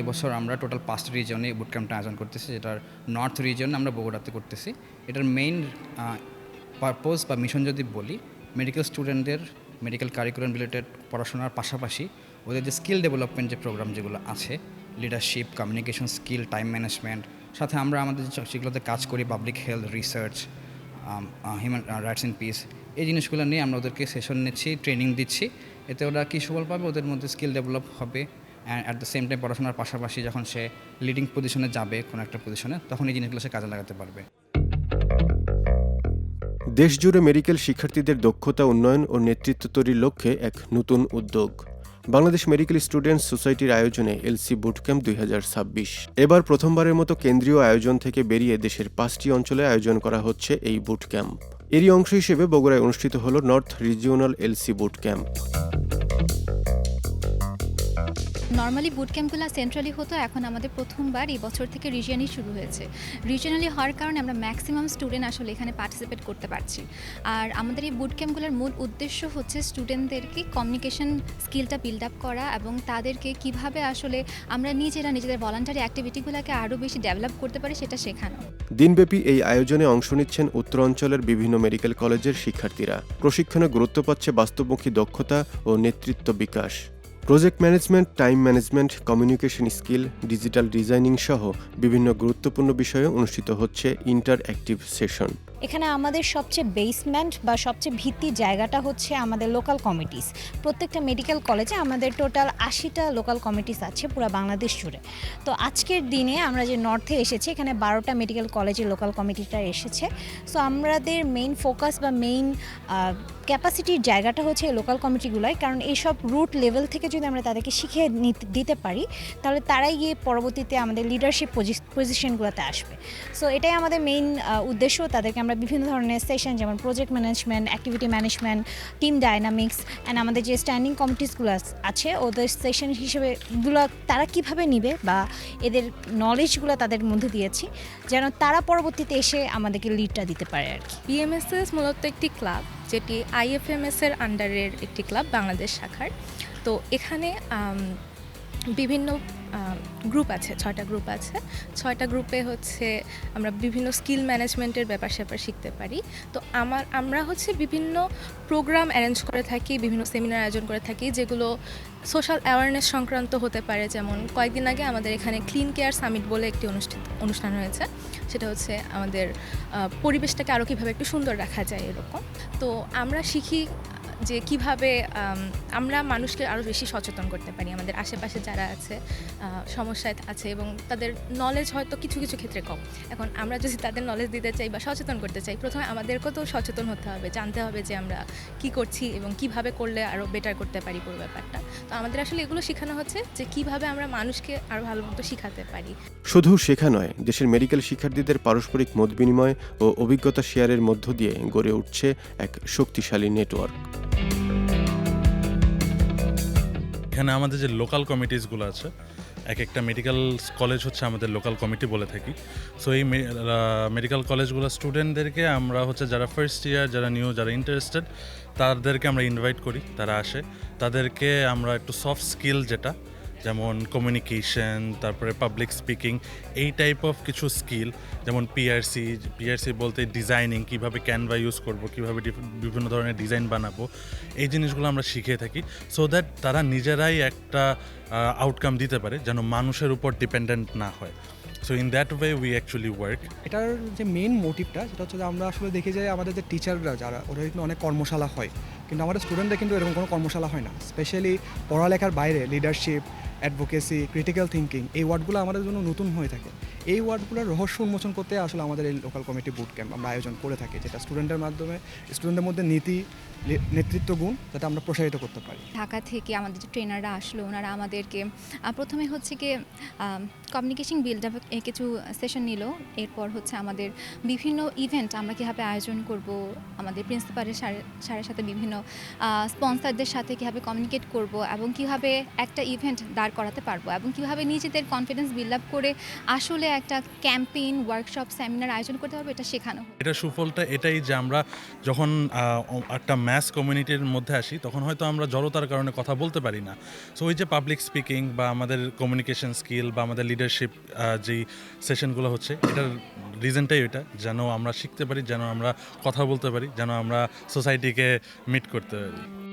এবছর আমরা টোটাল 5টি রিজনে বুট ক্যাম্পটা আয়োজন করতেছি, যেটার নর্থ রিজন আমরা বগুড়াতে করতেছি। এটার মেইন পারপোজ বা মিশন যদি বলি, মেডিকেল স্টুডেন্টদের মেডিকেল কারিকুলাম রিলেটেড পড়াশোনার পাশাপাশি ওদের যে স্কিল ডেভেলপমেন্ট যে প্রোগ্রাম যেগুলো আছে, leadership, communication skill, time management, সাথে আমরা আমাদের যেগুলোতে কাজ করি public health research, human rights and piece, এই জিনিসগুলো নিয়ে আমরা ওদেরকে সেশন নিচ্ছি, ট্রেনিং দিচ্ছি। এতে ওরা কী সুফল পাবে, ওদের মধ্যে স্কিল ডেভেলপ হবে, and at the same time পড়াশোনার পাশাপাশি যখন সে লিডিং পজিশনে যাবে কোনো একটা পজিশনে, তখন এই জিনিসগুলো সে কাজে লাগাতে পারবে। দেশজুড়ে মেডিকেল শিক্ষার্থীদের দক্ষতা উন্নয়ন ও নেতৃত্ব তৈরির লক্ষ্যে এক নতুন উদ্যোগ বাংলাদেশ মেডিকেল স্টুডেন্টস সোসাইটির আয়োজনে এলসি বুটক্যাম্প 2026। এবার প্রথমবারের মতো কেন্দ্রীয় আয়োজন থেকে বেরিয়ে দেশের 5টি অঞ্চলে আয়োজন করা হচ্ছে এই বুটক্যাম্প। এরই অংশ হিসেবে বগুড়ায় অনুষ্ঠিত হল north regional LC bootcamp. Normally boot ক্যাম্পগুলো সেন্ট্রালি হতো, এখন আমাদের প্রথমবার এই বছর থেকে রিজিয়নই শুরু হয়েছে। রিজিয়নালি হওয়ার কারণে আমরা ম্যাক্সিমাম স্টুডেন্ট আসলে এখানে পার্টিসিপেট করতে পারছি। আর আমাদের এই বুট ক্যাম্পগুলোর মূল উদ্দেশ্য হচ্ছে স্টুডেন্টদেরকে কমিউনিকেশন স্কিলটা বিল্ড আপ করা এবং তাদেরকে কিভাবে আসলে আমরা নিজেদের ভলান্টারি অ্যাক্টিভিটিগুলোকে আরও বেশি ডেভেলপ করতে পারি সেটা শেখানো। দিনব্যাপী এই আয়োজনে অংশ নিচ্ছেন উত্তরাঞ্চলের বিভিন্ন মেডিকেল কলেজের শিক্ষার্থীরা। প্রশিক্ষণে গুরুত্ব পাচ্ছে বাস্তবমুখী দক্ষতা ও নেতৃত্ব বিকাশ। Project management, time management, communication skill, digital designing সহ বিভিন্ন গুরুত্বপূর্ণ বিষয়ে অনুষ্ঠিত হচ্ছে ইন্টারঅ্যাক্টিভ সেশন। এখানে আমাদের সবচেয়ে বেসমেন্ট বা সবচেয়ে ভিত্তির জায়গাটা হচ্ছে আমাদের লোকাল কমিটিস। প্রত্যেকটা মেডিকেল কলেজে আমাদের টোটাল 80টা লোকাল কমিটিস আছে পুরো বাংলাদেশ জুড়ে। তো আজকের দিনে আমরা যে নর্থে এসেছি, এখানে 12টা মেডিকেল কলেজের লোকাল কমিটিটা এসেছে। সো আমাদের মেইন ফোকাস বা মেইন ক্যাপাসিটির জায়গাটা হচ্ছে এই লোকাল কমিটিগুলোয়, কারণ এইসব রুট লেভেল থেকে যদি আমরা তাদেরকে শিখিয়ে দিতে পারি, তাহলে তারাই গিয়ে পরবর্তীতে আমাদের লিডারশিপ পজিশনগুলোতে আসবে। সো এটাই আমাদের মেইন উদ্দেশ্য। তাদেরকে আমরা বিভিন্ন ধরনের সেশন, যেমন project management, activity management, team dynamics and আমাদের যে স্ট্যান্ডিং কমিটিসগুলো আছে, ওদের সেশন হিসেবে তারা কিভাবে নিবে বা এদের নলেজগুলো তাদের মধ্যে দিয়েছি, যেন তারা পরবর্তীতে এসে আমাদেরকে লিডটা দিতে পারে আর কি। বিএমএসএস মূলত একটি ক্লাব, যেটি আইএফএমএসের আন্ডারের একটি ক্লাব, বাংলাদেশ শাখার। তো এখানে বিভিন্ন গ্রুপ আছে, 6টা গ্রুপ আছে। 6টা গ্রুপে হচ্ছে আমরা বিভিন্ন স্কিল ম্যানেজমেন্টের ব্যাপার স্যাপার শিখতে পারি। তো আমরা হচ্ছে বিভিন্ন প্রোগ্রাম অ্যারেঞ্জ করে থাকি, বিভিন্ন সেমিনার আয়োজন করে থাকি, যেগুলো সোশ্যাল অ্যাওয়ারনেস সংক্রান্ত হতে পারে। যেমন কয়েকদিন আগে আমাদের এখানে ক্লিন কেয়ার সামিট বলে একটি অনুষ্ঠান হয়েছে। সেটা হচ্ছে আমাদের পরিবেশটাকে আরও কীভাবে একটু সুন্দর রাখা যায় এরকম। তো আমরা শিখি যে কিভাবে আমরা মানুষকে আরও বেশি সচেতন করতে পারি। আমাদের আশেপাশে যারা আছে সমস্যায় আছে এবং তাদের নলেজ হয়তো কিছু কিছু ক্ষেত্রে কম। এখন আমরা যদি তাদের নলেজ দিতে চাই বা সচেতন করতে চাই, প্রথমে আমাদেরকেও তো সচেতন হতে হবে, জানতে হবে যে আমরা কি করছি এবং কিভাবে করলে আরও বেটার করতে পারি পুরো ব্যাপারটা। তো আমাদের আসলে এগুলো শেখানো হচ্ছে যে কিভাবে আমরা মানুষকে আরও ভালো মতো শেখাতে পারি। শুধু শেখা নয়, দেশের মেডিকেল শিক্ষার্থীদের পারস্পরিক মত বিনিময় ও অভিজ্ঞতা শেয়ারের মধ্য দিয়ে গড়ে উঠছে এক শক্তিশালী নেটওয়ার্ক। এখানে আমাদের যে লোকাল কমিটিসগুলো আছে, এক একটা মেডিকেল কলেজ হচ্ছে আমাদের লোকাল কমিটি বলে থাকি। সো এই মেডিকেল কলেজগুলো স্টুডেন্টদেরকে আমরা হচ্ছে যারা ফার্স্ট ইয়ার, যারা নিউ, যারা ইন্টারেস্টেড, তাদেরকে আমরা ইনভাইট করি, তারা আসে। তাদেরকে আমরা একটু সফট স্কিল, যেটা যেমন কমিউনিকেশন, তারপরে পাবলিক স্পিকিং, এই টাইপ অফ কিছু স্কিল, যেমন পিআরসি বলতে ডিজাইনিং, কীভাবে ক্যানভা ইউজ করব, কীভাবে বিভিন্ন ধরনের ডিজাইন বানাবো, এই জিনিসগুলো আমরা শিখে থাকি, সো দ্যাট তারা নিজেরাই একটা আউটকাম দিতে পারে, যেন মানুষের উপর ডিপেন্ডেন্ট না হয়। So in that way we actually work. এটার যে মেইন মোটিভটা, সেটা হচ্ছে যে আমরা আসলে দেখি যে আমাদের যে টিচাররা যারা, ওরা কিন্তু অনেক কর্মশালা হয়, কিন্তু আমাদের স্টুডেন্টরা কিন্তু এরকম কোনো কর্মশালা হয় না। স্পেশালি পড়ালেখার বাইরে লিডারশিপ, অ্যাডভোকেসি, ক্রিটিক্যাল থিঙ্কিং, এই ওয়ার্ডগুলো আমাদের জন্য নতুন হয়ে থাকে। এই ওয়ার্ডগুলোর রহস্য উন্মোচন করতে আসলে আমাদের এই লোকাল কমিটি বুট ক্যাম্প আমরা আয়োজন করে থাকি, যেটা স্টুডেন্টের মাধ্যমে স্টুডেন্টের মধ্যে নীতি, নেতৃত্ব গুণ যাতে আমরা প্রসারিত করতে পারি। ঢাকা থেকে আমাদের যে ট্রেনাররা আসলো, ওনারা আমাদেরকে প্রথমে হচ্ছে কি কমিউনিকেশন বিল্ড আপ কিছু সেশন নিল। এরপর হচ্ছে আমাদের বিভিন্ন ইভেন্ট আমরা কীভাবে আয়োজন করব, আমাদের প্রিন্সিপালের স্যারের সাথে বিভিন্ন স্পন্সরদের সাথে কীভাবে কমিউনিকেট করব এবং কীভাবে একটা ইভেন্ট দাঁড় করাতে পারবো এবং কীভাবে নিজেদের কনফিডেন্স বিল্ড আপ করে আসলে একটা ক্যাম্পেইন ওয়ার্কশপ সেমিনার আয়োজন করতে পারবো, এটা শেখানো হয়। এটা সুফলটা এটাই যে আমরা যখন একটা ম্যাস কমিউনিটির মধ্যে আসি তখন হয়তো আমরা জড়তার কারণে কথা বলতে পারি না। সো ওই যে পাবলিক স্পিকিং বা আমাদের কমিউনিকেশন স্কিল বা আমাদের লিডারশিপ যেই সেশনগুলো হচ্ছে, এটার রিজনটাই এটা, যেন আমরা শিখতে পারি, যেন আমরা কথা বলতে পারি, যেন আমরা সোসাইটিকে মিট করতে পারি।